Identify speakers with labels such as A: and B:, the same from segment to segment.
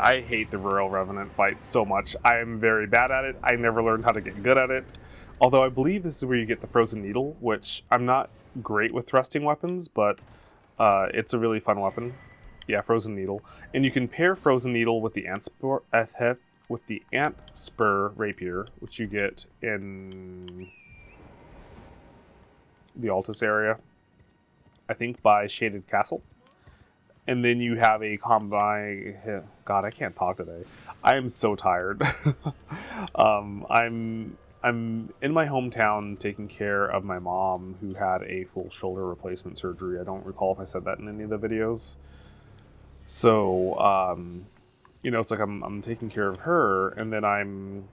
A: I hate the Royal Revenant fight so much. I am very bad at it. I never learned how to get good at it. Although I believe this is where you get the Frozen Needle, which I'm not great with thrusting weapons, but it's a really fun weapon. Yeah, Frozen Needle. And you can pair Frozen Needle with the Ant Spur Rapier, which you get in the Altus area, I think by Shaded Castle. And then you have a combine. God, I can't talk today. I am so tired. I'm in my hometown taking care of my mom who had a full shoulder replacement surgery. I don't recall if I said that in any of the videos. So it's like I'm taking care of her, and then I'm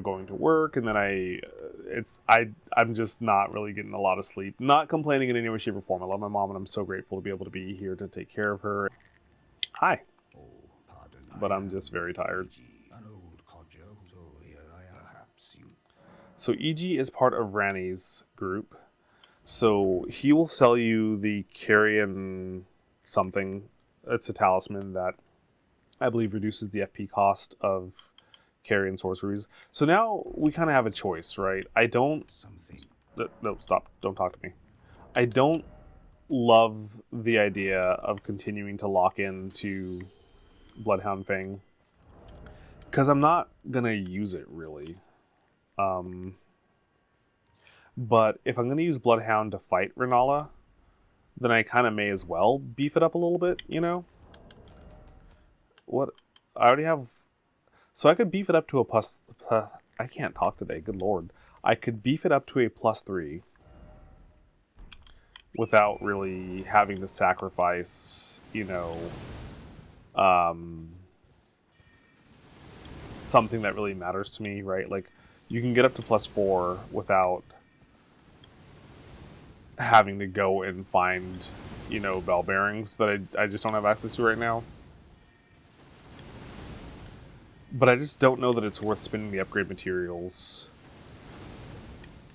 A: going to work, and then I'm just not really getting a lot of sleep. Not complaining in any way, shape, or form. I love my mom, and I'm so grateful to be able to be here to take care of her. Hi. But I'm just very tired. So EG is part of Ranni's group. So he will sell you the Carrion something. It's a talisman that I believe reduces the FP cost of Carrion sorceries. So now we kind of have a choice, right? No, stop. Don't talk to me. I don't love the idea of continuing to lock into Bloodhound Fang, because I'm not going to use it, really. But if I'm going to use Bloodhound to fight Renala, then I kind of may as well beef it up a little bit, What? I already have... So I could beef it up to a plus... I can't talk today, good lord. I could beef it up to a +3 without really having to sacrifice, something that really matters to me, right? Like, you can get up to +4 without having to go and find, bell bearings that I just don't have access to right now. But I just don't know that it's worth spending the upgrade materials,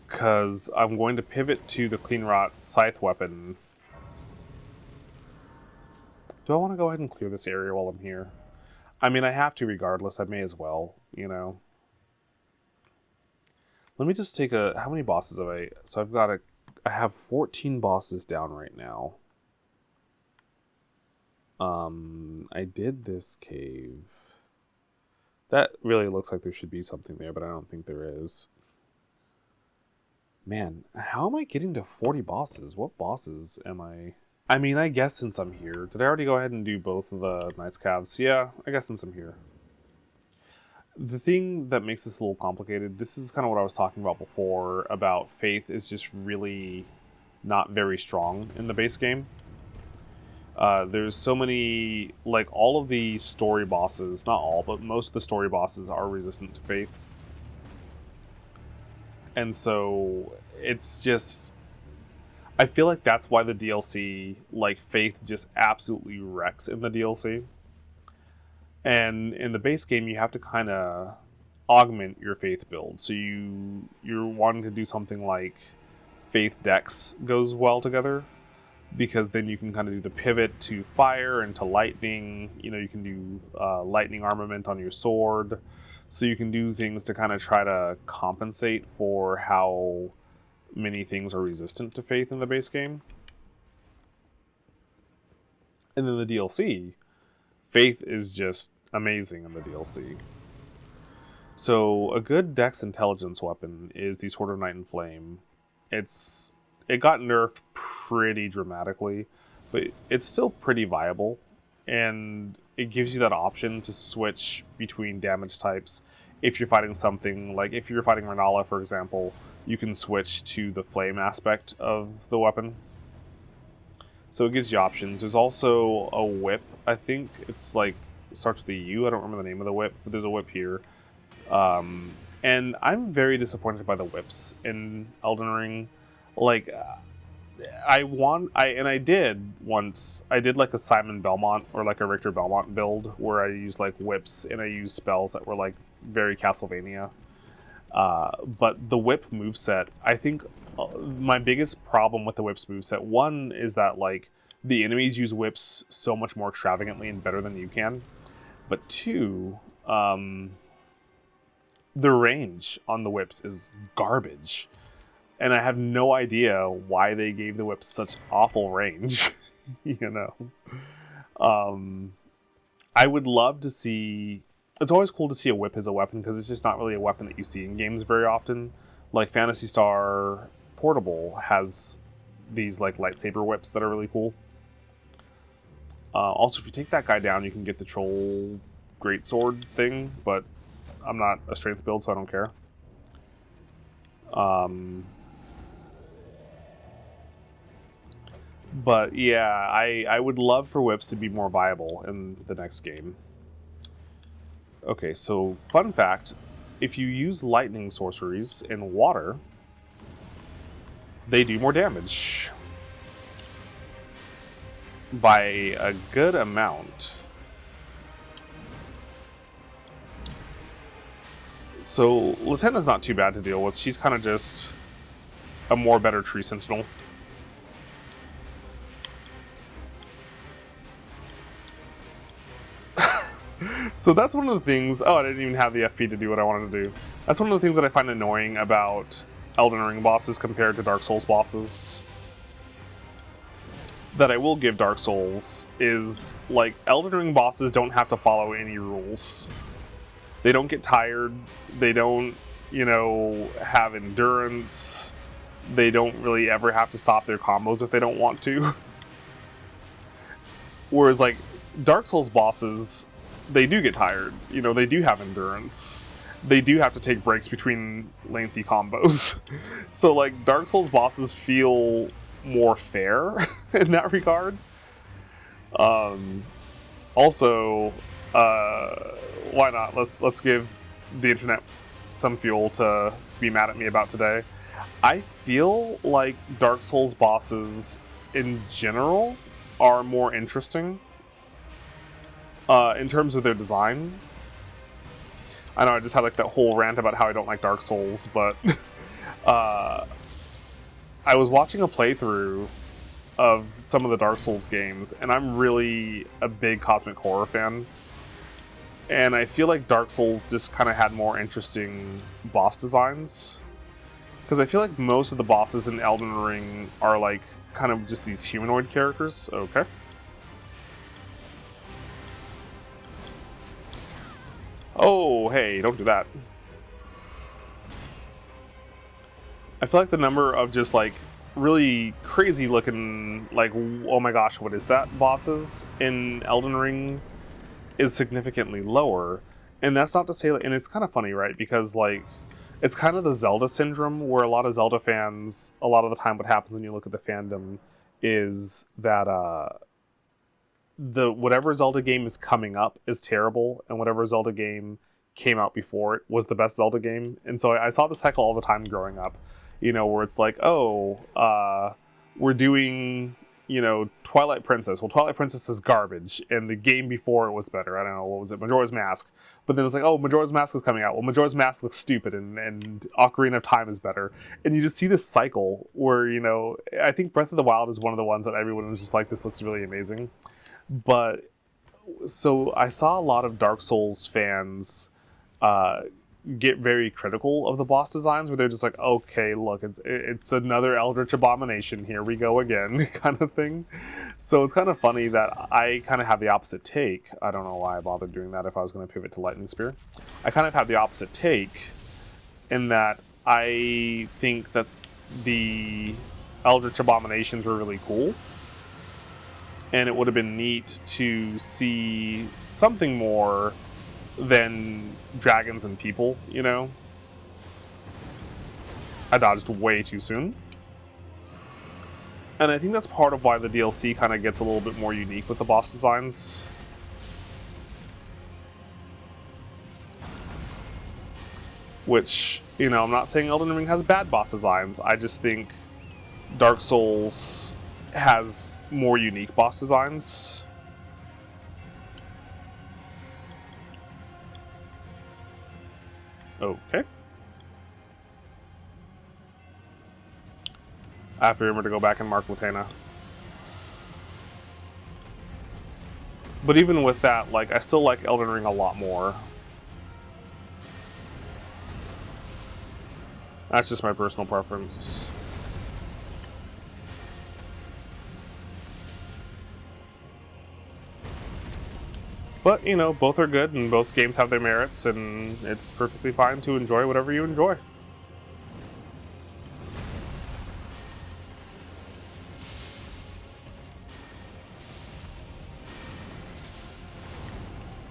A: because I'm going to pivot to the Clean Rot Scythe weapon. Do I want to go ahead and clear this area while I'm here? I mean, I have to regardless. I may as well, Let me just take how many bosses have I... So I have 14 bosses down right now. I did this cave. That really looks like there should be something there, but I don't think there is. Man, how am I getting to 40 bosses? What bosses am I... I mean, I guess since I'm here... Did I already go ahead and do both of the Knight's Calves? Yeah, I guess since I'm here. The thing that makes this a little complicated, this is kind of what I was talking about before, about Faith is just really not very strong in the base game. There's so many, like, all of the story bosses, not all, but most of the story bosses are resistant to Faith. And so it's just... I feel like that's why the DLC, like, Faith just absolutely wrecks in the DLC. And in the base game, you have to kind of augment your Faith build. So you're wanting to do something like Faith Dex goes well together, because then you can kind of do the pivot to fire and to lightning. You can do lightning armament on your sword. So you can do things to kind of try to compensate for how many things are resistant to Faith in the base game. And then the DLC, Faith is just amazing in the DLC. So a good Dex Intelligence weapon is the Sword of Night and Flame. It got nerfed pretty dramatically, but it's still pretty viable, and it gives you that option to switch between damage types. If you're fighting something, like if you're fighting Renala, for example, you can switch to the flame aspect of the weapon. So it gives you options. There's also a whip. I think it's like, it starts with a U. I don't remember the name of the whip, but there's a whip here. And I'm very disappointed by the whips in Elden Ring. Like, I did like a Simon Belmont or like a Richter Belmont build where I used like whips and I used spells that were like very Castlevania. But the whip moveset, I think my biggest problem with the whips moveset, one is that like the enemies use whips so much more extravagantly and better than you can. But two, the range on the whips is garbage. And I have no idea why they gave the whips such awful range. you know. I would love to see... It's always cool to see a whip as a weapon, because it's just not really a weapon that you see in games very often. Like Phantasy Star Portable has these like lightsaber whips that are really cool. Also, if you take that guy down, you can get the troll greatsword thing, but I'm not a strength build, so I don't care. But yeah, I would love for whips to be more viable in the next game. Okay, so fun fact, if you use lightning sorceries in water, they do more damage. By a good amount. So Latenna's not too bad to deal with. She's kind of just a more better tree sentinel. So that's one of the things... Oh, I didn't even have the FP to do what I wanted to do. That's one of the things that I find annoying about Elden Ring bosses compared to Dark Souls bosses. That I will give Dark Souls is, like, Elden Ring bosses don't have to follow any rules. They don't get tired. They don't, you know, have endurance. They don't really ever have to stop their combos if they don't want to. Whereas, like, Dark Souls bosses, they do get tired. You know, they do have endurance. They do have to take breaks between lengthy combos. So, like, Dark Souls bosses feel more fair in that regard. Also, why not? Let's give the internet some fuel to be mad at me about today. I feel like Dark Souls bosses in general are more interesting in terms of their design. I know I just had like that whole rant about how I don't like Dark Souls, but I was watching a playthrough of some of the Dark Souls games, and I'm really a big Cosmic Horror fan. And I feel like Dark Souls just kind of had more interesting boss designs. Because I feel like most of the bosses in Elden Ring are like kind of just these humanoid characters. Okay. Oh, hey, don't do that. I feel like the number of just like really crazy looking, like, oh my gosh, what is that, bosses in Elden Ring is significantly lower. And that's not to say, and it's kind of funny, right? Because like, it's kind of the Zelda syndrome, where a lot of Zelda fans, a lot of the time what happens when you look at the fandom is that the whatever Zelda game is coming up is terrible, and whatever Zelda game came out before it was the best Zelda game. And so I saw the cycle all the time growing up, you know, where it's like, oh, we're doing, you know, Twilight Princess. Well, Twilight Princess is garbage, and the game before it was better. I don't know, what was it? Majora's Mask. But then it's like, oh, Majora's Mask is coming out. Well, Majora's Mask looks stupid, and Ocarina of Time is better. And you just see this cycle where, you know, I think Breath of the Wild is one of the ones that everyone was just like, this looks really amazing. But, so I saw a lot of Dark Souls fans get very critical of the boss designs, where they're just like, okay, look, it's another Eldritch Abomination, here we go again, kind of thing. So it's kind of funny that I kind of have the opposite take. I don't know why I bothered doing that if I was going to pivot to Lightning Spear. I kind of have the opposite take in that I think that the Eldritch Abominations were really cool, and it would have been neat to see something more than dragons and people, you know? I dodged way too soon. And I think that's part of why the DLC kind of gets a little bit more unique with the boss designs. Which, you know, I'm not saying Elden Ring has bad boss designs. I just think Dark Souls has more unique boss designs. Okay. I have to remember to go back and mark Latenna. But even with that, like, I still like Elden Ring a lot more. That's just my personal preference. But, you know, both are good and both games have their merits, and it's perfectly fine to enjoy whatever you enjoy.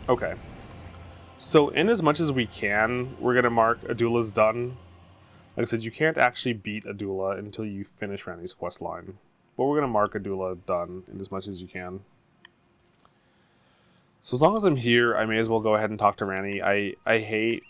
A: Okay. So, in as much as we can, we're going to mark Adula's done. Like I said, you can't actually beat Adula until you finish Ranni's quest line. But we're going to mark Adula done in as much as you can. So as long as I'm here, I may as well go ahead and talk to Ranni. I hate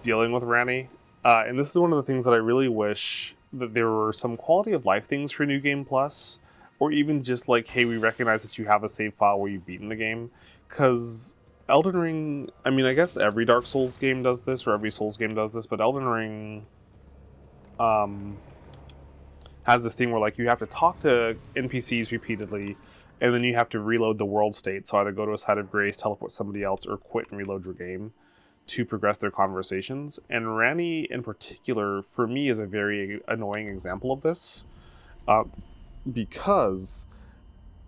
A: dealing with Ranni. And this is one of the things that I really wish that there were some quality of life things for New Game Plus. Or even just like, hey, we recognize that you have a save file where you've beaten the game. Because Elden Ring, I mean, I guess every Dark Souls game does this, or every Souls game does this, but Elden Ring has this thing where like you have to talk to NPCs repeatedly, and then you have to reload the world state. So either go to a site of grace, teleport somebody else, or quit and reload your game to progress their conversations. And Ranni, in particular, for me, is a very annoying example of this, because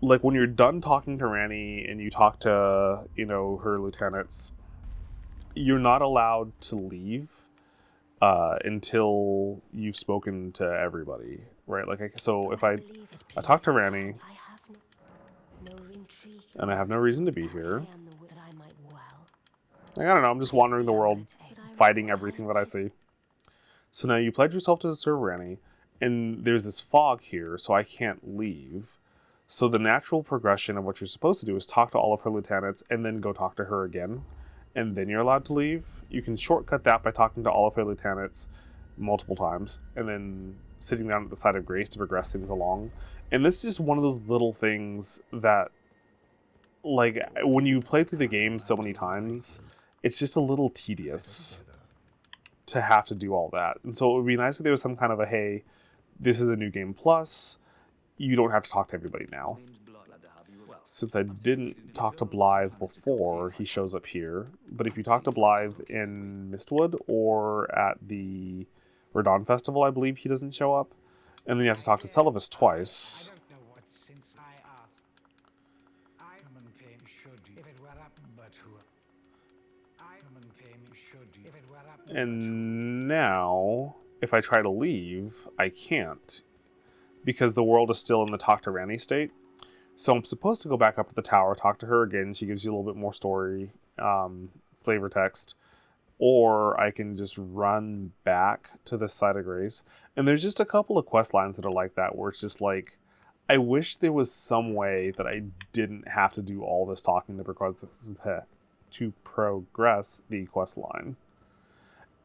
A: like when you're done talking to Ranni and you talk to, you know, her lieutenants, you're not allowed to leave until you've spoken to everybody, right? Like, so if I talk to Ranni, and I have no reason to be here, like, I don't know, I'm just wandering the world, fighting everything that I see. So now you pledge yourself to serve Ranni, and there's this fog here, so I can't leave. So the natural progression of what you're supposed to do is talk to all of her lieutenants, and then go talk to her again, and then you're allowed to leave. You can shortcut that by talking to all of her lieutenants multiple times, and then sitting down at the side of grace to progress things along. And this is just one of those little things that, like, when you play through the game so many times, it's just a little tedious to have to do all that. And so it would be nice if there was some kind of a, hey, this is a New Game Plus, you don't have to talk to everybody now. Since I didn't talk to Blythe before, he shows up here. But if you talk to Blythe in Mistwood or at the Radon Festival, I believe he doesn't show up. And then you have to talk to Celivis twice. And now, if I try to leave, I can't, because the world is still in the talk to Ranni state. So I'm supposed to go back up to the tower, talk to her again. She gives you a little bit more story, flavor text. Or I can just run back to the site of grace. And there's just a couple of quest lines that are like that, where it's just like, I wish there was some way that I didn't have to do all this talking to progress the quest line.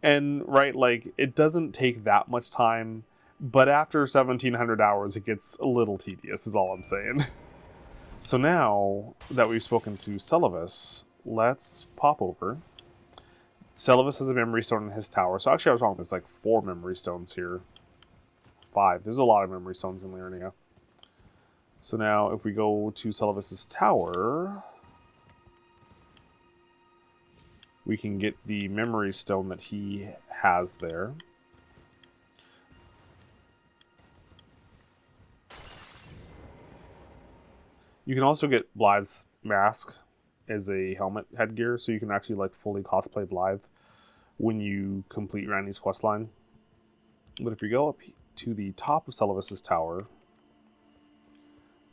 A: And, right, like, it doesn't take that much time, but after 1,700 hours, it gets a little tedious, is all I'm saying. So now that we've spoken to Celivis, let's pop over. Celivis has a memory stone in his tower. So actually I was wrong, there's like 4 memory stones here. 5. There's a lot of memory stones in Liurnia. So now if we go to Celivis's tower, we can get the memory stone that he has there. You can also get Blythe's mask as a helmet headgear, so you can actually like fully cosplay Blythe when you complete Ranni's questline. But if we go up to the top of Celivis's tower,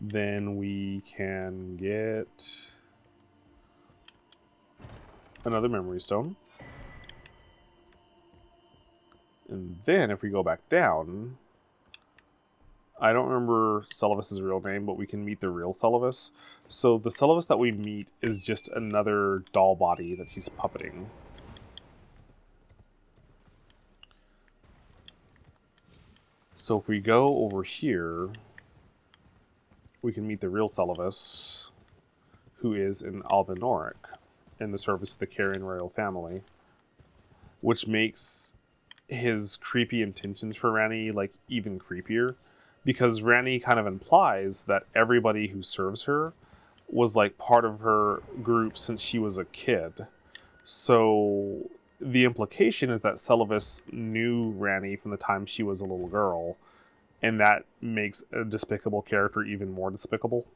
A: then we can get another memory stone. And then if we go back down, I don't remember Celivis's real name, but we can meet the real Celivis. So the Celivis that we meet is just another doll body that he's puppeting. So if we go over here, we can meet the real Celivis, who is in Albinoric, in the service of the Carrion Royal family, which makes his creepy intentions for Ranni like even creepier, because Ranni kind of implies that everybody who serves her was like part of her group since she was a kid. So the implication is that Celavis knew Ranni from the time she was a little girl, and that makes a despicable character even more despicable.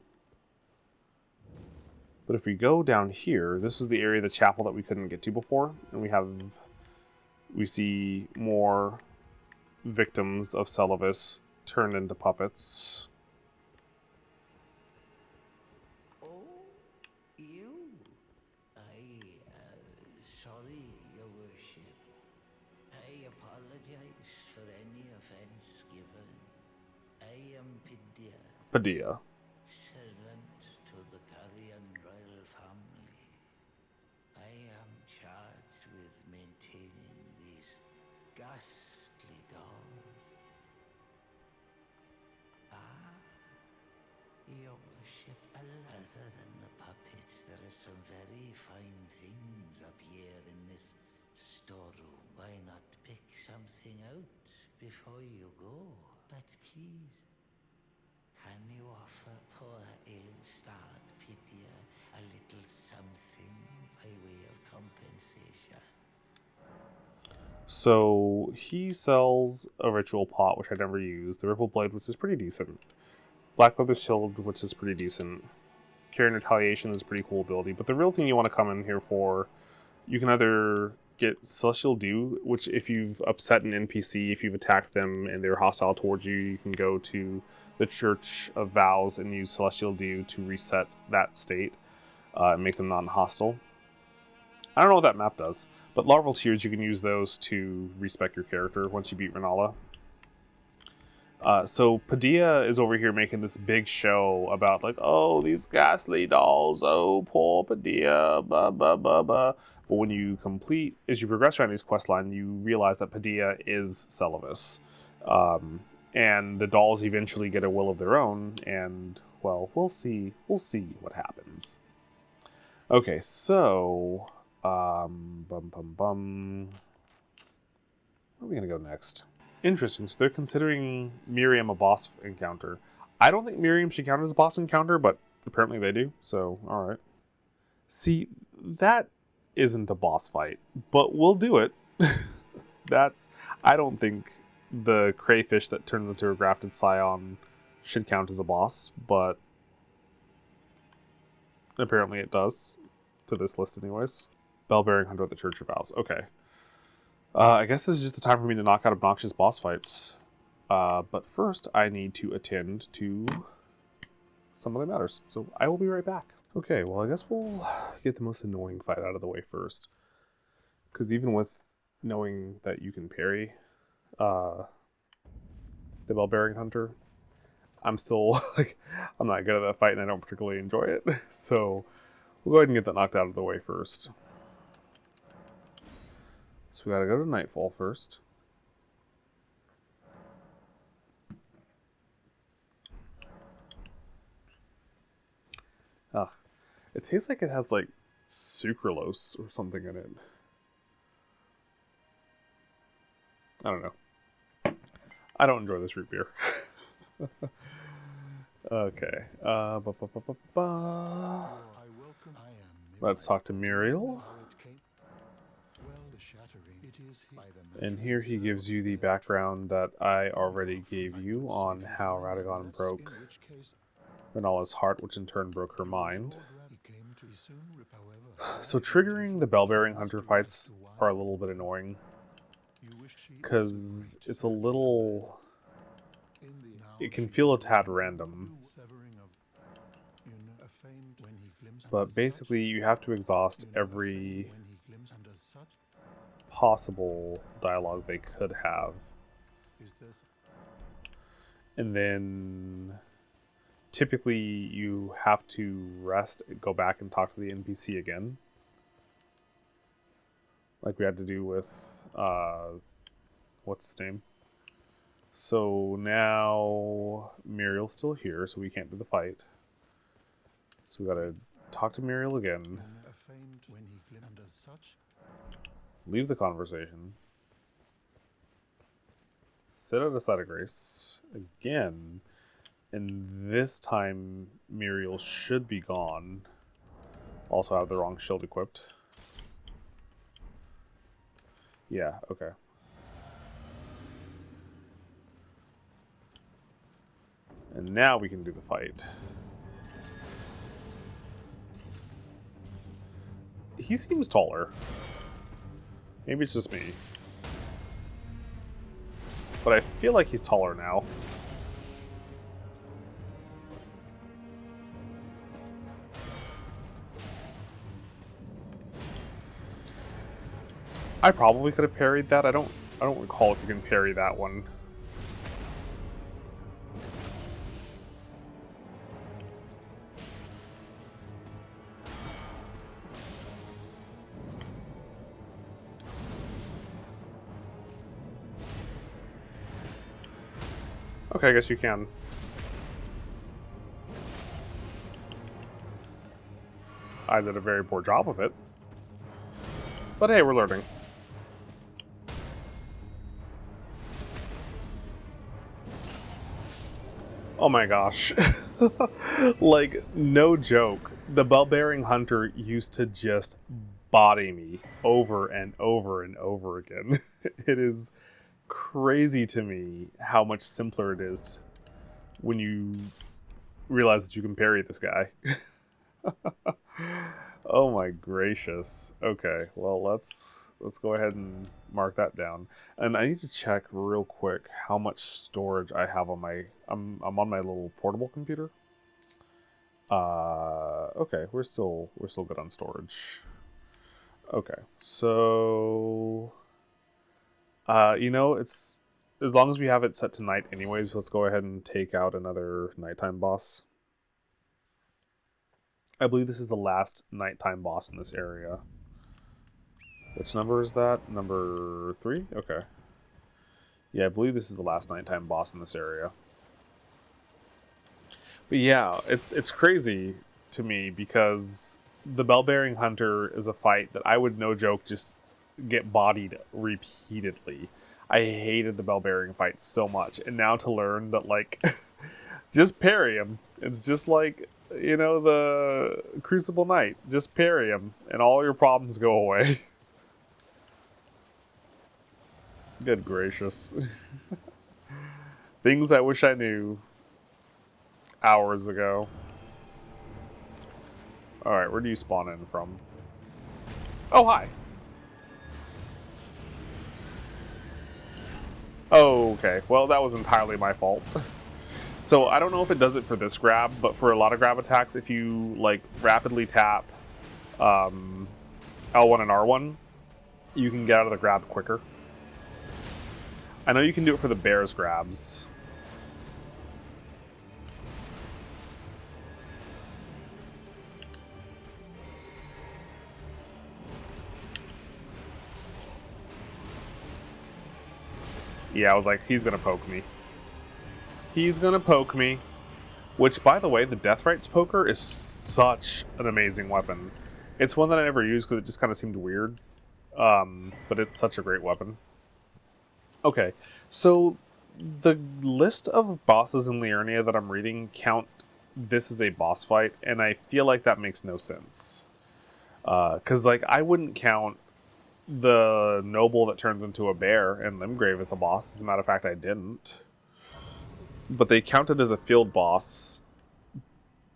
A: But if we go down here, this is the area of the chapel that we couldn't get to before, and we see more victims of Celavis turned into puppets.
B: Oh, you? Sorry, Your Worship. I apologize for any offense given. I am Pidia,
A: Padilla.
B: servant to the Carrion royal family. I am charged with maintaining these ghastly dolls. Ah, Your Worship, other than the puppets, there are some very fine things up here in this storeroom. Why not pick something out before you go? But please, can you offer poor ill-starred Pythia a little something by way of compensation?
A: So he sells a ritual pot, which I never used. The Ripple Blade, which is pretty decent. Black Leather Shield, which is pretty decent. Carrying Retaliation is a pretty cool ability. But the real thing you want to come in here for, you can either get Celestial Dew, which if you've upset an NPC, if you've attacked them and they're hostile towards you, you can go to the Church of Vows and use Celestial Dew to reset that state and make them non-hostile. I don't know what that map does, but Larval Tears, you can use those to respec your character once you beat Renala. So Padilla is over here making this big show about like, oh, these ghastly dolls, oh, poor Padilla, blah, blah, blah, blah. But when you as you progress around these quest line, you realize that Padilla is Celavis. And the dolls eventually get a will of their own, and, well, we'll see what happens. Okay, so, where are we gonna go next? Interesting. So they're considering Miriam a boss encounter. I don't think Miriam should count as a boss encounter, but apparently they do. So, all right. See, that isn't a boss fight, but we'll do it. I don't think the crayfish that turns into a grafted scion should count as a boss, but apparently it does to this list anyways. Bell-bearing hunter at the Church of Vows. Okay. I guess this is just the time for me to knock out obnoxious boss fights. But first, I need to attend to some other matters. So I will be right back. Okay, well, I guess we'll get the most annoying fight out of the way first. Because even with knowing that you can parry the Bell-bearing hunter, I'm still, I'm not good at that fight and I don't particularly enjoy it. So we'll go ahead and get that knocked out of the way first. So we gotta go to Nightfall first. Ugh. It tastes like it has, sucralose or something in it. I don't know. I don't enjoy this root beer. Okay. Let's talk to Muriel. And here he gives you the background that I already gave you on how Radagon broke Renala's heart, which in turn broke her mind. So triggering the Bell-bearing hunter fights are a little bit annoying, because it's a little... It can feel a tad random. But basically you have to exhaust every possible dialogue they could have. And then typically you have to rest and go back and talk to the NPC again. Like we had to do with, what's his name? So now Muriel's still here, so we can't do the fight. So we gotta talk to Muriel again. Leave the conversation. Sit at a side of grace again. And this time, Muriel should be gone. Also have the wrong shield equipped. Yeah, okay. And now we can do the fight. He seems taller. Maybe it's just me. But I feel like he's taller now. I probably could have parried that. I don't recall if you can parry that one. Okay, I guess you can. I did a very poor job of it. But hey, we're learning. Oh my gosh. Like, no joke. The bell-bearing hunter used to just body me over and over and over again. It is crazy to me how much simpler it is when you realize that you can parry this guy. Oh my gracious. Okay, well let's go ahead and mark that down. And I need to check real quick how much storage I have on my I'm on my little portable computer. Okay, we're still good on storage. Okay. So you know, it's as long as we have it set to night anyways, let's go ahead and take out another nighttime boss. I believe this is the last nighttime boss in this area. Which number is that? Number 3? Okay. Yeah, I believe this is the last nighttime boss in this area. But yeah, it's crazy to me because the bell-bearing hunter is a fight that I would, no joke, just get bodied repeatedly. I hated the bell-bearing fight so much. And now to learn that, like, just parry him. It's just like, you know, the Crucible Knight. Just parry him, and all your problems go away. Good gracious. Things I wish I knew hours ago. Alright, where do you spawn in from? Oh, hi. Oh, okay. Well, that was entirely my fault. So, I don't know if it does it for this grab, but for a lot of grab attacks, if you, like, rapidly tap L1 and R1, you can get out of the grab quicker. I know you can do it for the bear's grabs. Yeah, I was like, he's gonna poke me. He's gonna poke me. Which, by the way, the Deathright's poker is such an amazing weapon. It's one that I never used because it just kind of seemed weird. But it's such a great weapon. Okay, so the list of bosses in Liurnia that I'm reading count this as a boss fight, and I feel like that makes no sense. Because, like, I wouldn't count the noble that turns into a bear and Limgrave as a boss. As a matter of fact, I didn't. But they counted as a field boss,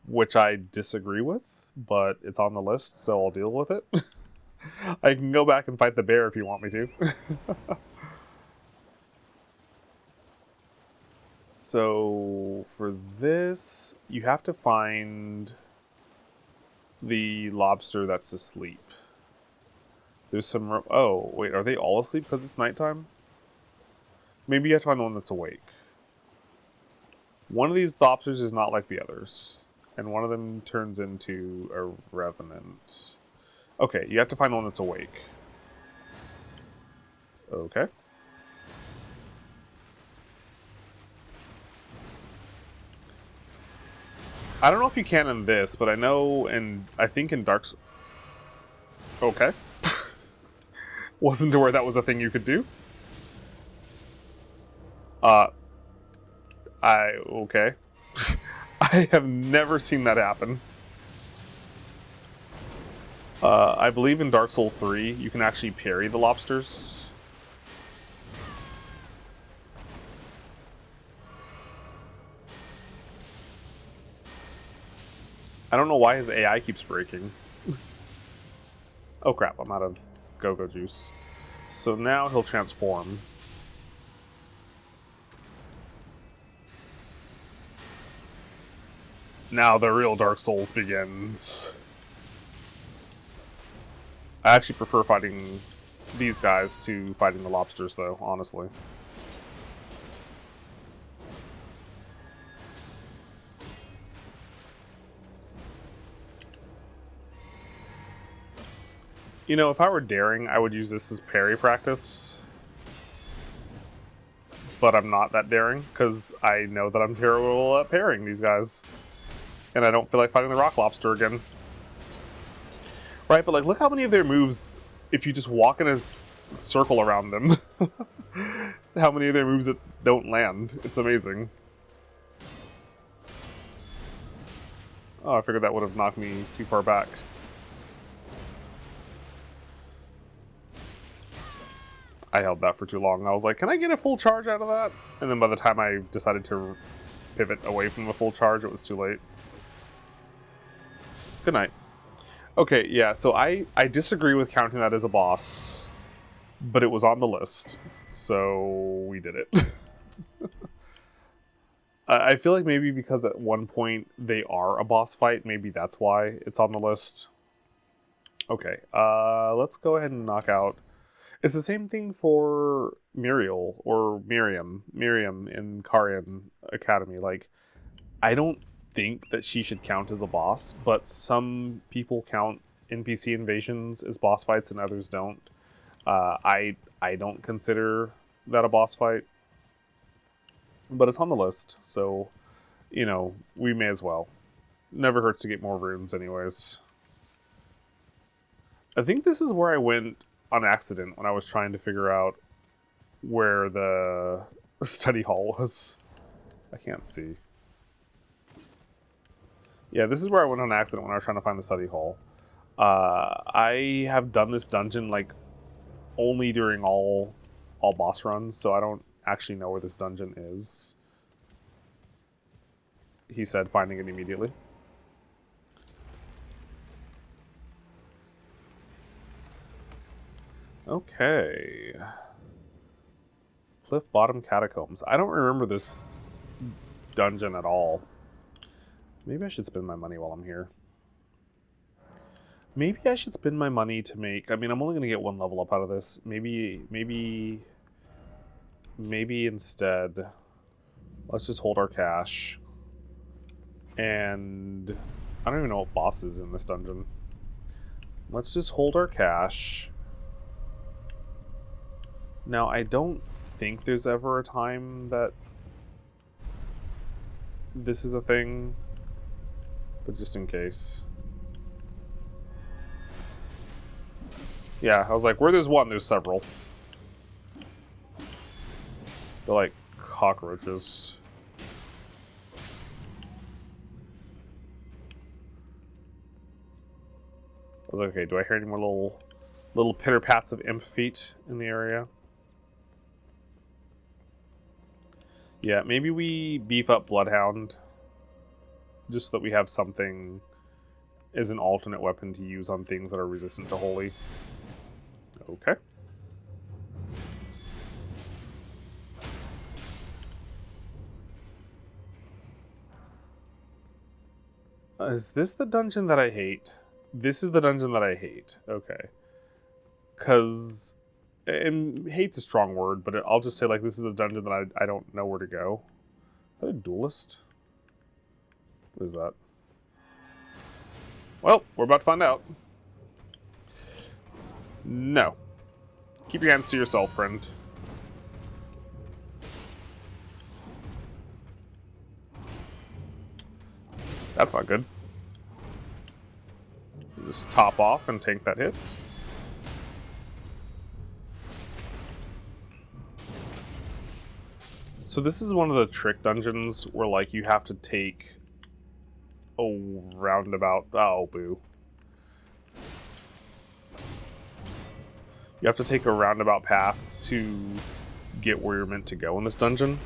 A: which I disagree with, but it's on the list, so I'll deal with it. I can go back and fight the bear if you want me to. So, for this, you have to find the lobster that's asleep. There's some... Oh, wait, are they all asleep because it's nighttime? Maybe you have to find the one that's awake. One of these lobsters is not like the others. And one of them turns into a revenant. Okay, you have to find the one that's awake. Okay. I don't know if you can in this, but I know I think in Dark Souls... Okay. Wasn't aware that was a thing you could do. Okay. I have never seen that happen. I believe in Dark Souls 3, you can actually parry the lobsters. I don't know why his AI keeps breaking. Oh crap, I'm out of go-go juice. So now he'll transform. Now the real Dark Souls begins. I actually prefer fighting these guys to fighting the lobsters, though, honestly. You know, if I were daring, I would use this as parry practice. But I'm not that daring, because I know that I'm terrible at parrying these guys. And I don't feel like fighting the rock lobster again. Right, but like, look how many of their moves, if you just walk in a circle around them, how many of their moves that don't land. It's amazing. Oh, I figured that would have knocked me too far back. I held that for too long. I was like, can I get a full charge out of that? And then by the time I decided to pivot away from the full charge, it was too late. Good night. Okay, yeah, so I disagree with counting that as a boss, but it was on the list, so we did it. I feel like maybe because at one point they are a boss fight, maybe that's why it's on the list. Okay, let's go ahead and knock out. It's the same thing for Muriel or Miriam in Karian Academy. Like, I don't think that she should count as a boss, but some people count NPC invasions as boss fights and others don't. I don't consider that a boss fight, but it's on the list, so you know we may as well. Never hurts to get more runes, anyways. I think this is where I went on accident when I was trying to figure out where the study hall was. I can't see. Yeah, this is where I went on accident when I was trying to find the study hall. I have done this dungeon like only during all boss runs, so I don't actually know where this dungeon is. He said, finding it immediately. Okay. Cliff Bottom Catacombs. I don't remember this dungeon at all. Maybe I should spend my money while I'm here. Maybe I should spend my money to make... I mean, I'm only going to get one level up out of this. Maybe instead, let's just hold our cash. And I don't even know what boss is in this dungeon. Let's just hold our cash. Now, I don't think there's ever a time that this is a thing, but just in case. Yeah, I was like, where there's one, there's several. They're like cockroaches. I was like, okay, do I hear any more little pitter-pats of imp feet in the area? Yeah, maybe we beef up Bloodhound just so that we have something as an alternate weapon to use on things that are resistant to Holy. Okay. Is this the dungeon that I hate? This is the dungeon that I hate. Okay. Because... and hate's a strong word, but I'll just say, like, this is a dungeon that I don't know where to go. Is that a duelist? What is that? Well, we're about to find out. No. Keep your hands to yourself, friend. That's not good. Just top off and tank that hit. So this is one of the trick dungeons where, like, you have to take Oh, roundabout. Oh, boo. You have to take a roundabout path to get where you're meant to go in this dungeon.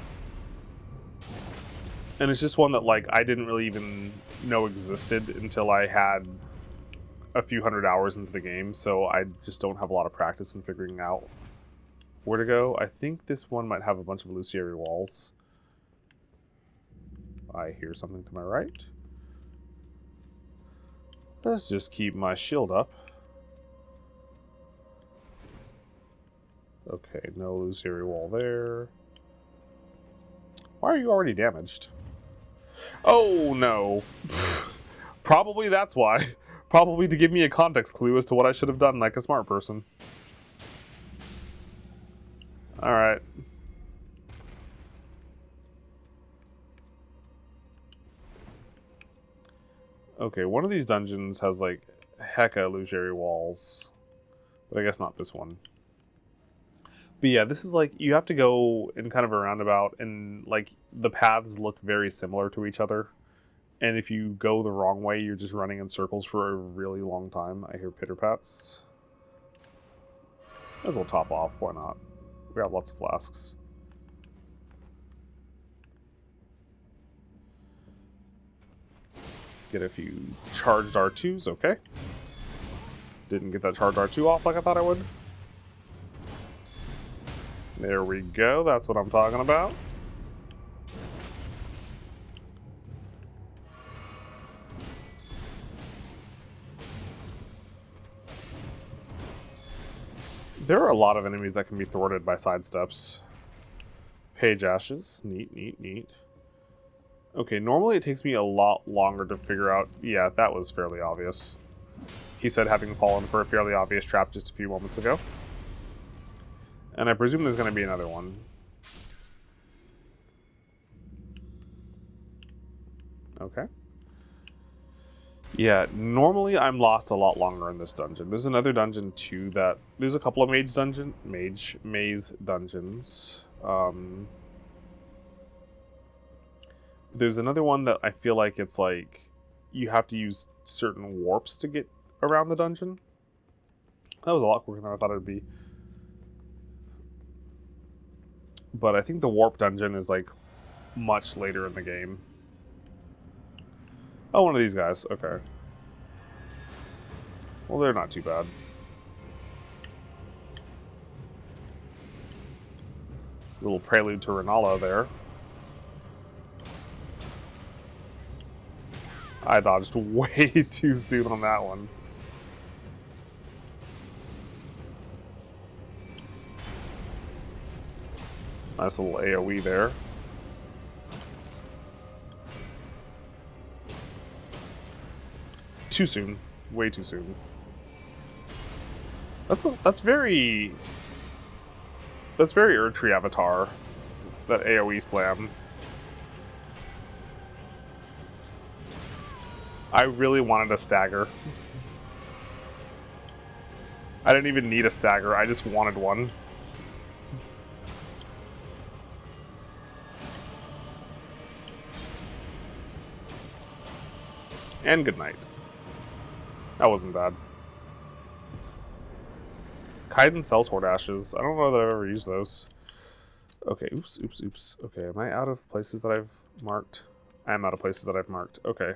A: And it's just one that, like, I didn't really even know existed until I had a few hundred hours into the game, so I just don't have a lot of practice in figuring out where to go. I think this one might have a bunch of illusory walls. I hear something to my right. Let's just keep my shield up. Okay, no illusory wall there. Why are you already damaged? Oh, no. Probably that's why. Probably to give me a context clue as to what I should have done like a smart person. Alright. Okay, one of these dungeons has, like, hecka illusory walls. But I guess not this one. But yeah, this is like, you have to go in kind of a roundabout, and, like, the paths look very similar to each other. And if you go the wrong way, you're just running in circles for a really long time. I hear pitter-pats. Might as well top off, why not? We have lots of flasks. Get a few charged R2s, okay. Didn't get that charged R2 off like I thought I would. There we go, that's what I'm talking about. There are a lot of enemies that can be thwarted by sidesteps. Page ashes. Neat, neat, neat. Okay, normally it takes me a lot longer to figure out... Yeah, that was fairly obvious. He said having fallen for a fairly obvious trap just a few moments ago. And I presume there's going to be another one. Okay. Yeah, normally I'm lost a lot longer in this dungeon. There's another dungeon too that... There's a couple of maze dungeons. There's another one that I feel like it's like... You have to use certain warps to get around the dungeon. That was a lot quicker than I thought it would be. But I think the warp dungeon is like much later in the game. Oh, one of these guys. Okay. Well, they're not too bad. Little prelude to Ranalla there. I dodged way too soon on that one. Nice little AoE there. Too soon. Way too soon. That's very Erdtree Avatar. That AoE slam. I really wanted a stagger. I didn't even need a stagger, I just wanted one. And good night. That wasn't bad. Kaiden Sellsword Ashes. I don't know that I've ever used those. Okay, oops, oops, oops. Okay, am I out of places that I've marked? I am out of places that I've marked. Okay.